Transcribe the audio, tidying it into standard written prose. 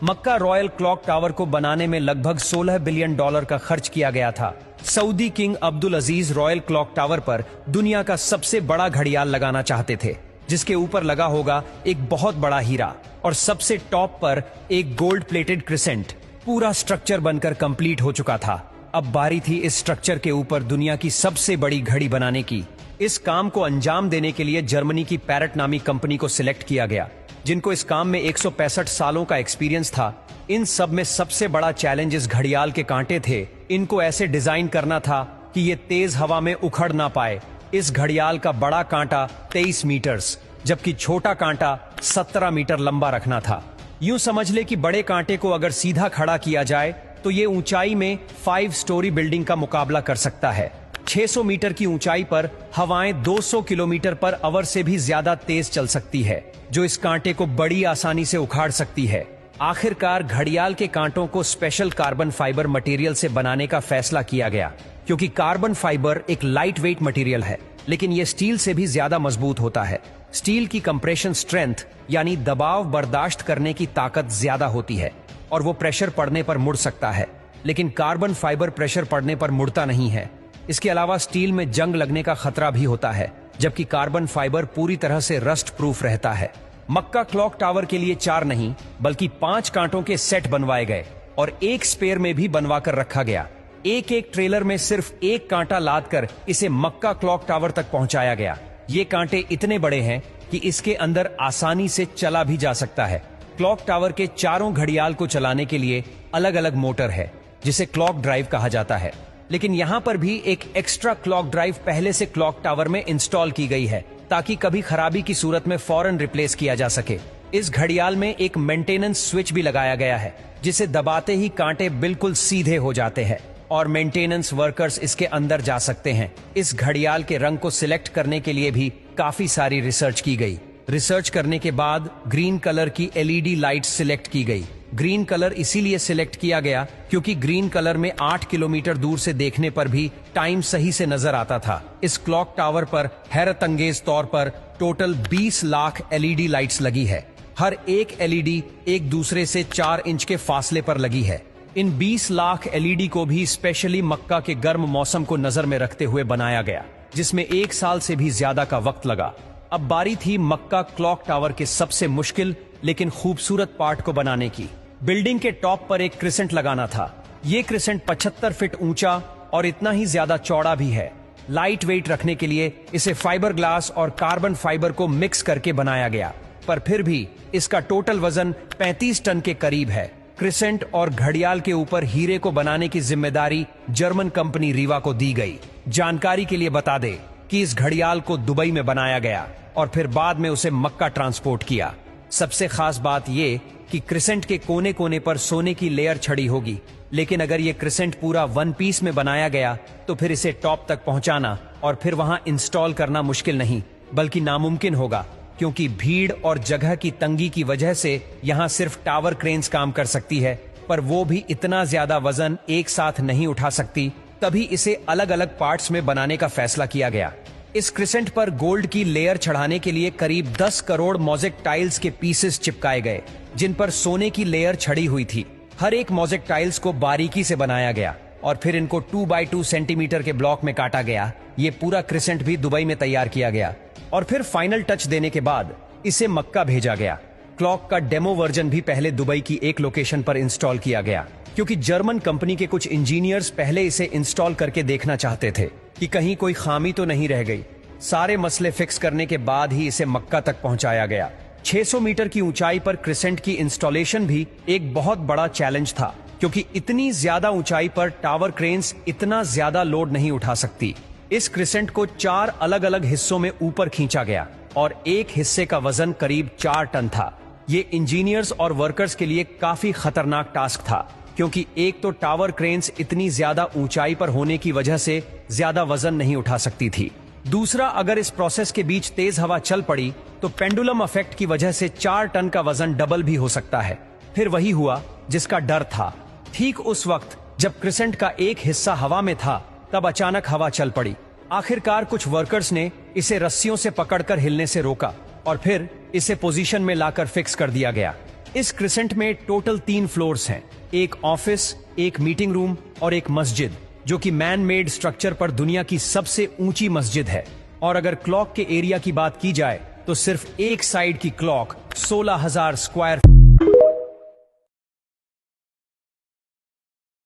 मक्का royal clock tower को बनाने में लगभग $16 बिलियन का खर्च किया गया था। सऊदी किंग अब्दुल अजीज रॉयल क्लॉक टावर पर दुनिया का सबसे बड़ा घड़ियाल लगाना चाहते थे, जिसके ऊपर लगा होगा एक बहुत बड़ा हीरा और सबसे टॉप पर एक गोल्ड प्लेटेड क्रिसेंट। पूरा स्ट्रक्चर बनकर कंप्लीट हो चुका था। अब बारी थी इस स्ट्रक्चर के ऊपर दुनिया की सबसे बड़ी घड़ी बनाने की। इस काम को अंजाम देने के लिए जर्मनी की पैरेट नामी कंपनी को सिलेक्ट किया गया, जिनको इस काम में 165 सालों का एक्सपीरियंस था। इन सब में सबसे बड़ा चैलेंज इस घड़ियाल के कांटे थे। इनको ऐसे डिजाइन करना था कि ये तेज हवा में उखड़ ना पाए। इस घड़ियाल का बड़ा कांटा 23 मीटर्स, जबकि छोटा कांटा 17 मीटर लंबा रखना था। यूं समझ ले कि बड़े कांटे को अगर सीधा खड़ा किया जाए तो ये ऊंचाई में 5 स्टोरी बिल्डिंग का मुकाबला कर सकता है। 600 मीटर की ऊंचाई पर हवाएं 200 किलोमीटर पर आवर से भी ज्यादा तेज चल सकती है, जो इस कांटे को बड़ी आसानी से उखाड़ सकती है। आखिरकार घड़ियाल के कांटों को स्पेशल कार्बन फाइबर मटेरियल से बनाने का फैसला किया गया, क्योंकि कार्बन फाइबर एक लाइट वेट मटेरियल है, लेकिन यह स्टील से भी ज्यादा मजबूत होता है। स्टील की कंप्रेशन स्ट्रेंथ यानी दबाव बर्दाश्त करने की ताकत ज्यादा होती है और वो प्रेशर पड़ने पर मुड़ सकता है, लेकिन कार्बन फाइबर प्रेशर पड़ने पर मुड़ता नहीं है। इसके अलावा स्टील में जंग लगने का खतरा भी होता है, जबकि कार्बन फाइबर पूरी तरह से रस्ट प्रूफ रहता है। मक्का क्लॉक टावर के लिए 4 नहीं बल्कि 5 कांटों के सेट बनवाए गए और एक स्पेयर में भी बनवा कर रखा गया। एक एक ट्रेलर में सिर्फ एक कांटा लाद कर इसे मक्का क्लॉक टावर तक पहुंचाया गया। ये कांटे इतने बड़े हैं कि इसके अंदर आसानी से चला भी जा सकता है। क्लॉक टावर के चारों घड़ियाल को चलाने के लिए अलग अलग मोटर है, जिसे क्लॉक ड्राइव कहा जाता है, लेकिन यहाँ पर भी एक एक्स्ट्रा क्लॉक ड्राइव पहले से क्लॉक टावर में इंस्टॉल की गई है, ताकि कभी खराबी की सूरत में फौरन रिप्लेस किया जा सके। इस घड़ियाल में एक मेंटेनेंस स्विच भी लगाया गया है, जिसे दबाते ही कांटे बिल्कुल सीधे हो जाते हैं और मेंटेनेंस वर्कर्स इसके अंदर जा सकते हैं। इस घड़ियाल के रंग को सिलेक्ट करने के लिए भी काफी सारी रिसर्च की गई। रिसर्च करने के बाद ग्रीन कलर की एलईडी लाइट सिलेक्ट की गई। ग्रीन कलर इसीलिए सिलेक्ट किया गया क्योंकि ग्रीन कलर में 8 किलोमीटर दूर से देखने पर भी टाइम सही से नजर आता था। इस क्लॉक टावर पर हैरत अंगेज तौर पर टोटल 20 लाख एलईडी लाइट्स लगी है। हर एक एलईडी एक दूसरे से 4 इंच के फासले पर लगी है। इन 20 लाख एलईडी को भी स्पेशली मक्का के गर्म मौसम को नजर में रखते हुए बनाया गया, जिसमें 1 साल से भी ज्यादा का वक्त लगा। अब बारी थी मक्का क्लॉक टावर के सबसे मुश्किल लेकिन खूबसूरत पार्ट को बनाने की। बिल्डिंग के टॉप पर एक क्रिसेंट लगाना था। ये क्रिसेंट 75 फीट ऊंचा और इतना ही ज्यादा चौड़ा भी है। लाइट वेट रखने के लिए इसे फाइबर ग्लास और कार्बन फाइबर को मिक्स करके बनाया गया, पर फिर भी इसका टोटल वजन 35 टन के करीब है। क्रिसेंट और घड़ियाल के ऊपर हीरे को बनाने की जिम्मेदारी जर्मन कंपनी रीवा को दी गई। जानकारी के लिए बता दे कि इस घड़ियाल को दुबई में बनाया गया और फिर बाद में उसे मक्का ट्रांसपोर्ट किया। सबसे खास बात यह कि क्रिसेंट के कोने कोने पर सोने की लेयर छड़ी होगी, लेकिन अगर ये क्रिसेंट पूरा 1 पीस में बनाया गया तो फिर इसे टॉप तक पहुंचाना और फिर वहां इंस्टॉल करना मुश्किल नहीं बल्कि नामुमकिन होगा, क्योंकि भीड़ और जगह की तंगी की वजह से यहां सिर्फ टावर क्रेन्स काम कर सकती है, पर वो भी इतना ज्यादा वजन एक साथ नहीं उठा सकती। तभी इसे अलग अलग पार्ट्स में बनाने का फैसला किया गया। इस क्रिसेंट पर गोल्ड की लेयर चढ़ाने के लिए करीब 10 करोड़ मोज़ेक टाइल्स के पीसेस चिपकाए गए, जिन पर सोने की लेयर छड़ी हुई थी। हर एक मोज़ेक टाइल्स को बारीकी से बनाया गया और फिर इनको 2 बाई 2 सेंटीमीटर के ब्लॉक में काटा गया। ये पूरा क्रिसेंट भी दुबई में तैयार किया गया और फिर फाइनल टच देने के बाद इसे मक्का भेजा गया। क्लॉक का डेमो वर्जन भी पहले दुबई की एक लोकेशन पर इंस्टॉल किया गया, क्योंकि जर्मन कंपनी के कुछ इंजीनियर्स पहले इसे इंस्टॉल करके देखना चाहते थे कि कहीं कोई खामी तो नहीं रह गई। सारे मसले फिक्स करने के बाद ही इसे मक्का तक पहुंचाया गया। 600 मीटर की ऊंचाई पर क्रिसेंट की इंस्टॉलेशन भी एक बहुत बड़ा चैलेंज था, क्योंकि इतनी ज्यादा ऊंचाई पर टावर क्रेन्स इतना ज्यादा लोड नहीं उठा सकती। इस क्रिसेंट को 4 अलग अलग हिस्सों में ऊपर खींचा गया और एक हिस्से का वजन करीब 4 टन था। ये इंजीनियर्स और वर्कर्स के लिए काफी खतरनाक टास्क था, क्योंकि एक तो टावर क्रेन्स इतनी ज्यादा ऊंचाई पर होने की वजह से ज्यादा वजन नहीं उठा सकती थी। दूसरा, अगर इस प्रोसेस के बीच तेज हवा चल पड़ी तो पेंडुलम इफेक्ट की वजह से 4 टन का वजन डबल भी हो सकता है। फिर वही हुआ जिसका डर था। ठीक उस वक्त जब क्रिसेंट का एक हिस्सा हवा में था, तब अचानक हवा चल पड़ी। आखिरकार कुछ वर्कर्स ने इसे रस्सियों से पकड़कर हिलने से रोका और फिर इसे पोजीशन में लाकर फिक्स कर दिया गया। इस क्रिसेंट में टोटल 3 फ्लोर्स हैं, एक ऑफिस, एक मीटिंग रूम और एक मस्जिद, जो कि मैन मेड स्ट्रक्चर पर दुनिया की सबसे ऊंची मस्जिद है। और अगर क्लॉक के एरिया की बात की जाए तो सिर्फ एक साइड की क्लॉक 16,000 स्क्वायर